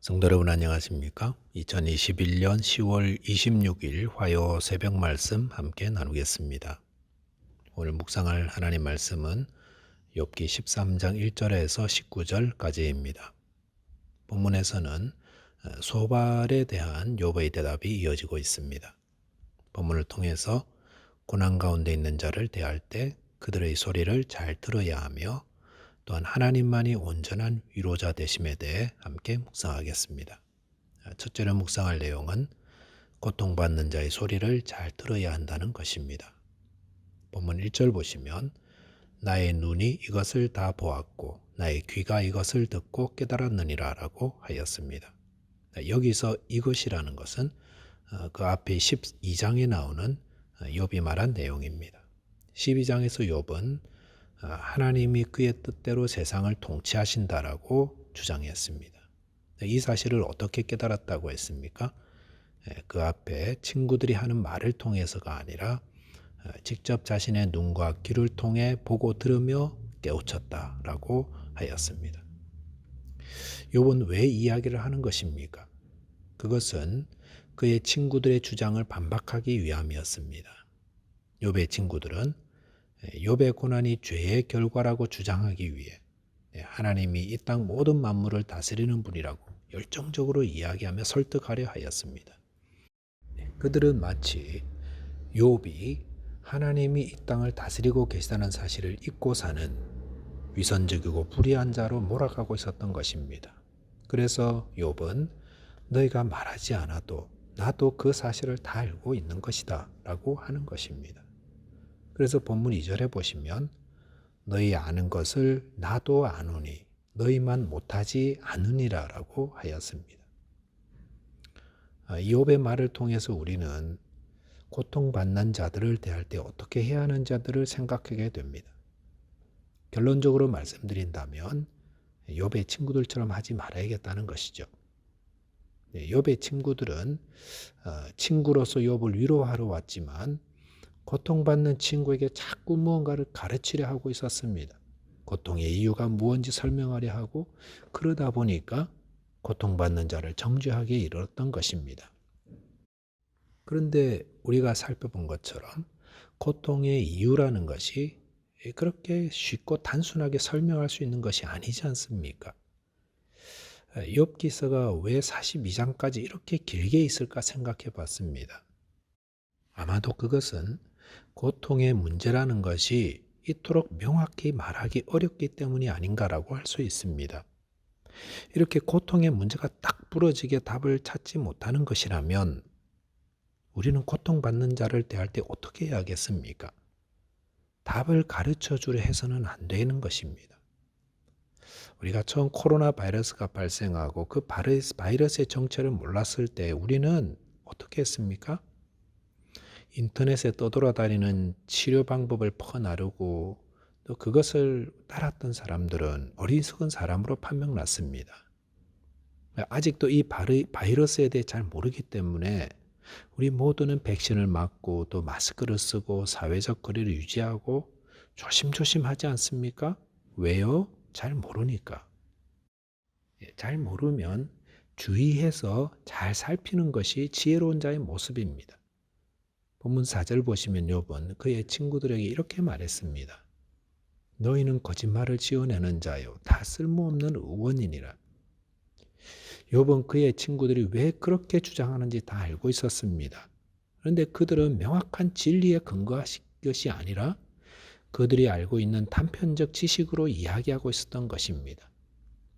성도 여러분 안녕하십니까? 2021년 10월 26일 화요 새벽 말씀 함께 나누겠습니다. 오늘 묵상할 하나님 말씀은 욥기 13장 1절에서 19절까지입니다. 본문에서는 소발에 대한 욥의 대답이 이어지고 있습니다. 본문을 통해서 고난 가운데 있는 자를 대할 때 그들의 소리를 잘 들어야 하며 또한 하나님만이 온전한 위로자 되심에 대해 함께 묵상하겠습니다. 첫째로 묵상할 내용은 고통받는 자의 소리를 잘 들어야 한다는 것입니다. 본문 1절 보시면 나의 눈이 이것을 다 보았고 나의 귀가 이것을 듣고 깨달았느니라 라고 하였습니다. 여기서 이것이라는 것은 그 앞에 12장에 나오는 욥이 말한 내용입니다. 12장에서 욥은 하나님이 그의 뜻대로 세상을 통치하신다라고 주장했습니다. 이 사실을 어떻게 깨달았다고 했습니까? 그 앞에 친구들이 하는 말을 통해서가 아니라 직접 자신의 눈과 귀를 통해 보고 들으며 깨우쳤다라고 하였습니다. 욥은 왜 이야기를 하는 것입니까? 그것은 그의 친구들의 주장을 반박하기 위함이었습니다. 욥의 친구들은 욥의 고난이 죄의 결과라고 주장하기 위해 하나님이 이 땅 모든 만물을 다스리는 분이라고 열정적으로 이야기하며 설득하려 하였습니다. 그들은 마치 욥이 하나님이 이 땅을 다스리고 계시다는 사실을 잊고 사는 위선적이고 불의한 자로 몰아가고 있었던 것입니다. 그래서 욥은 너희가 말하지 않아도 나도 그 사실을 다 알고 있는 것이다 라고 하는 것입니다. 그래서 본문 2절에 보시면 너희 아는 것을 나도 아노니 너희만 못하지 않으니라 라고 하였습니다. 욥의 말을 통해서 우리는 고통받는 자들을 대할 때 어떻게 해야 하는 자들을 생각하게 됩니다. 결론적으로 말씀드린다면 욥의 친구들처럼 하지 말아야겠다는 것이죠. 욥의 친구들은 친구로서 욥을 위로하러 왔지만 고통받는 친구에게 자꾸 무언가를 가르치려 하고 있었습니다. 고통의 이유가 무엇인지 설명하려 하고 그러다 보니까 고통받는 자를 정죄하게 이르렀던 것입니다. 그런데 우리가 살펴본 것처럼 고통의 이유라는 것이 그렇게 쉽고 단순하게 설명할 수 있는 것이 아니지 않습니까? 욥기서가 왜 42장까지 이렇게 길게 있을까 생각해 봤습니다. 아마도 그것은 고통의 문제라는 것이 이토록 명확히 말하기 어렵기 때문이 아닌가라고 할 수 있습니다. 이렇게 고통의 문제가 딱 부러지게 답을 찾지 못하는 것이라면 우리는 고통받는 자를 대할 때 어떻게 해야겠습니까? 답을 가르쳐 주려 해서는 안 되는 것입니다. 우리가 처음 코로나 바이러스가 발생하고 그 바이러스의 정체를 몰랐을 때 우리는 어떻게 했습니까? 인터넷에 떠돌아다니는 치료 방법을 퍼나르고 또 그것을 따랐던 사람들은 어리석은 사람으로 판명났습니다. 아직도 이 바이러스에 대해 잘 모르기 때문에 우리 모두는 백신을 맞고 또 마스크를 쓰고 사회적 거리를 유지하고 조심조심 하지 않습니까? 왜요? 잘 모르니까. 잘 모르면 주의해서 잘 살피는 것이 지혜로운 자의 모습입니다. 본문 4절 보시면 욥은 그의 친구들에게 이렇게 말했습니다. 너희는 거짓말을 지어내는 자요 다 쓸모없는 의원이니라. 욥은 그의 친구들이 왜 그렇게 주장하는지 다 알고 있었습니다. 그런데 그들은 명확한 진리에 근거한 것이 아니라 그들이 알고 있는 단편적 지식으로 이야기하고 있었던 것입니다.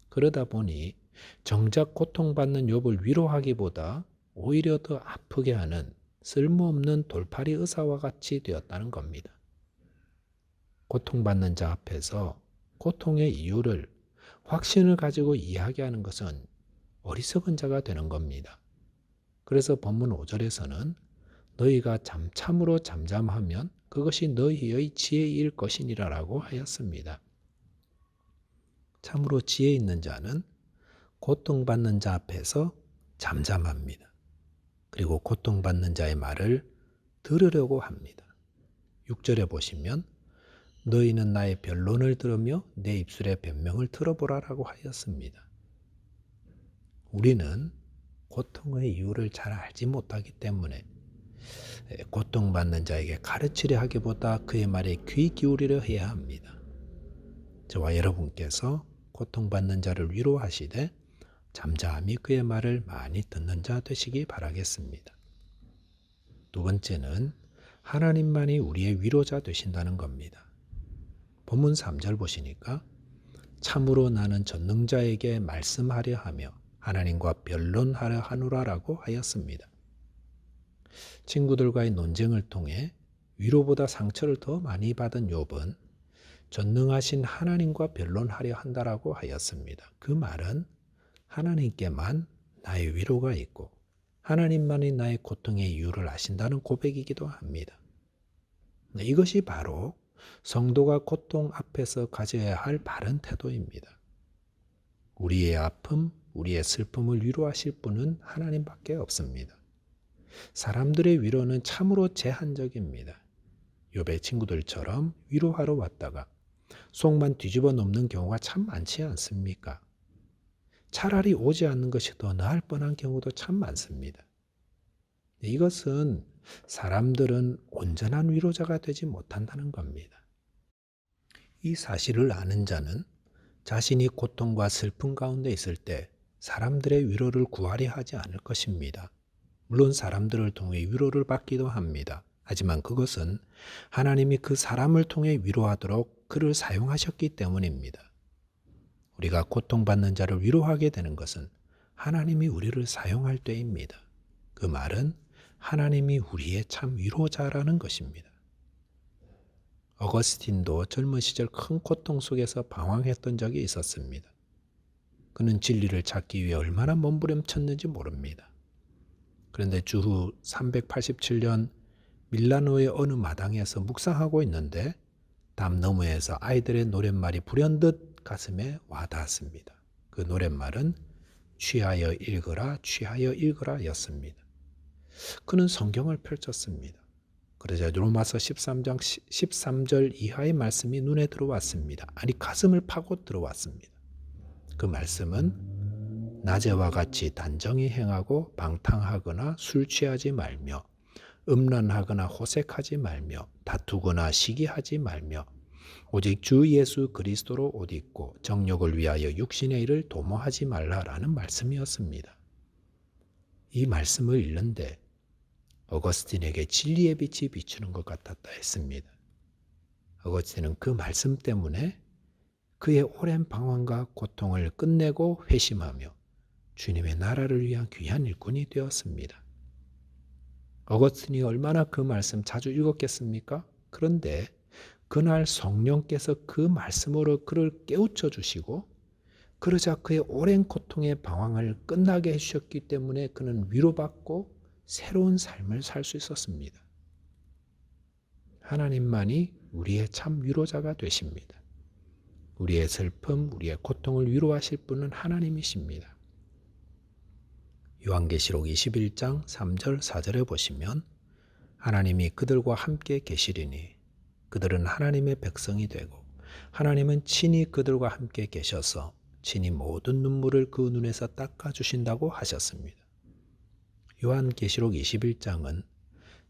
그러다 보니 정작 고통받는 욥을 위로하기보다 오히려 더 아프게 하는 쓸모없는 돌팔이 의사와 같이 되었다는 겁니다. 고통받는 자 앞에서 고통의 이유를 확신을 가지고 이야기하는 것은 어리석은 자가 되는 겁니다. 그래서 본문 5절에서는 너희가 참으로 잠잠하면 그것이 너희의 지혜일 것이니라 라고 하였습니다. 참으로 지혜 있는 자는 고통받는 자 앞에서 잠잠합니다. 그리고 고통받는 자의 말을 들으려고 합니다. 6절에 보시면 너희는 나의 변론을 들으며 내 입술의 변명을 들어보라라고 하였습니다. 우리는 고통의 이유를 잘 알지 못하기 때문에 고통받는 자에게 가르치려 하기보다 그의 말에 귀 기울이려 해야 합니다. 저와 여러분께서 고통받는 자를 위로하시되 잠잠히 그의 말을 많이 듣는 자 되시기 바라겠습니다. 두 번째는 하나님만이 우리의 위로자 되신다는 겁니다. 본문 3절 보시니까 참으로 나는 전능자에게 말씀하려 하며 하나님과 변론하려 하노라라고 하였습니다. 친구들과의 논쟁을 통해 위로보다 상처를 더 많이 받은 욥은 전능하신 하나님과 변론하려 한다라고 하였습니다. 그 말은 하나님께만 나의 위로가 있고 하나님만이 나의 고통의 이유를 아신다는 고백이기도 합니다. 이것이 바로 성도가 고통 앞에서 가져야 할 바른 태도입니다. 우리의 아픔, 우리의 슬픔을 위로하실 분은 하나님밖에 없습니다. 사람들의 위로는 참으로 제한적입니다. 욥의 친구들처럼 위로하러 왔다가 속만 뒤집어 놓는 경우가 참 많지 않습니까? 차라리 오지 않는 것이 더 나을 뻔한 경우도 참 많습니다. 이것은 사람들은 온전한 위로자가 되지 못한다는 겁니다. 이 사실을 아는 자는 자신이 고통과 슬픔 가운데 있을 때 사람들의 위로를 구하려 하지 않을 것입니다. 물론 사람들을 통해 위로를 받기도 합니다. 하지만 그것은 하나님이 그 사람을 통해 위로하도록 그를 사용하셨기 때문입니다. 우리가 고통받는 자를 위로하게 되는 것은 하나님이 우리를 사용할 때입니다. 그 말은 하나님이 우리의 참 위로자라는 것입니다. 어거스틴도 젊은 시절 큰 고통 속에서 방황했던 적이 있었습니다. 그는 진리를 찾기 위해 얼마나 몸부림쳤는지 모릅니다. 그런데 주후 387년 밀라노의 어느 마당에서 묵상하고 있는데 담 너머에서 아이들의 노랫말이 불현듯 가슴에 와닿았습니다. 그 노랫말은 취하여 읽으라, 취하여 읽으라 였습니다. 그는 성경을 펼쳤습니다. 그러자 로마서 13장 13절 이하의 말씀이 눈에 들어왔습니다. 아니 가슴을 파고 들어왔습니다. 그 말씀은 낮에와 같이 단정히 행하고 방탕하거나 술 취하지 말며 음란하거나 호색하지 말며 다투거나 시기하지 말며 오직 주 예수 그리스도로 옷 입고 정욕을 위하여 육신의 일을 도모하지 말라라는 말씀이었습니다. 이 말씀을 읽는데 어거스틴에게 진리의 빛이 비추는 것 같았다 했습니다. 어거스틴은 그 말씀 때문에 그의 오랜 방황과 고통을 끝내고 회심하며 주님의 나라를 위한 귀한 일꾼이 되었습니다. 어거스틴이 얼마나 그 말씀 자주 읽었겠습니까? 그런데 그날 성령께서 그 말씀으로 그를 깨우쳐 주시고 그러자 그의 오랜 고통의 방황을 끝나게 해주셨기 때문에 그는 위로받고 새로운 삶을 살 수 있었습니다. 하나님만이 우리의 참 위로자가 되십니다. 우리의 슬픔, 우리의 고통을 위로하실 분은 하나님이십니다. 요한계시록 21장 3절 4절에 보시면 하나님이 그들과 함께 계시리니 그들은 하나님의 백성이 되고 하나님은 친히 그들과 함께 계셔서 친히 모든 눈물을 그 눈에서 닦아주신다고 하셨습니다. 요한계시록 21장은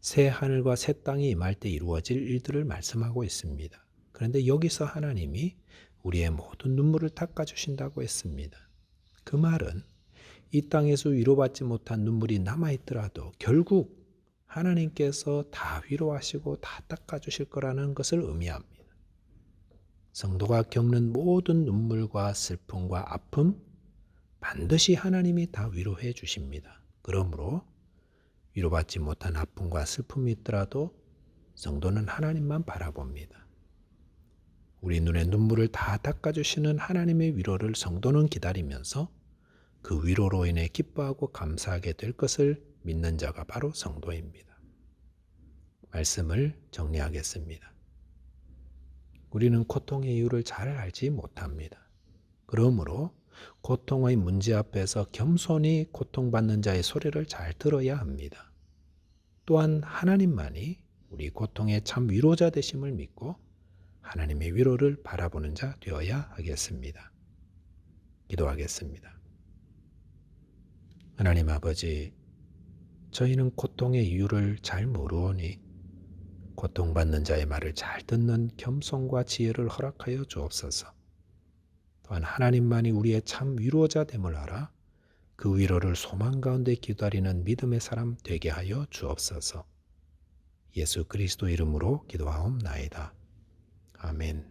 새 하늘과 새 땅이 임할 때 이루어질 일들을 말씀하고 있습니다. 그런데 여기서 하나님이 우리의 모든 눈물을 닦아주신다고 했습니다. 그 말은 이 땅에서 위로받지 못한 눈물이 남아있더라도 결국 하나님께서 다 위로하시고 다 닦아주실 거라는 것을 의미합니다. 성도가 겪는 모든 눈물과 슬픔과 아픔 반드시 하나님이 다 위로해 주십니다. 그러므로 위로받지 못한 아픔과 슬픔이 있더라도 성도는 하나님만 바라봅니다. 우리 눈의 눈물을 다 닦아주시는 하나님의 위로를 성도는 기다리면서 그 위로로 인해 기뻐하고 감사하게 될 것을 믿는 자가 바로 성도입니다. 말씀을 정리하겠습니다. 우리는 고통의 이유를 잘 알지 못합니다. 그러므로 고통의 문제 앞에서 겸손히 고통받는 자의 소리를 잘 들어야 합니다. 또한 하나님만이 우리 고통의 참 위로자 되심을 믿고 하나님의 위로를 바라보는 자 되어야 하겠습니다. 기도하겠습니다. 하나님 아버지, 저희는 고통의 이유를 잘 모르오니 고통받는 자의 말을 잘 듣는 겸손과 지혜를 허락하여 주옵소서. 또한 하나님만이 우리의 참 위로자 됨을 알아 그 위로를 소망 가운데 기다리는 믿음의 사람 되게 하여 주옵소서. 예수 그리스도 이름으로 기도하옵나이다. 아멘.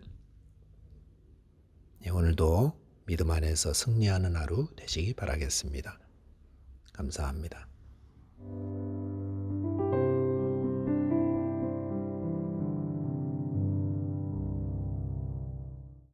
네, 오늘도 믿음 안에서 승리하는 하루 되시기 바라겠습니다. 감사합니다.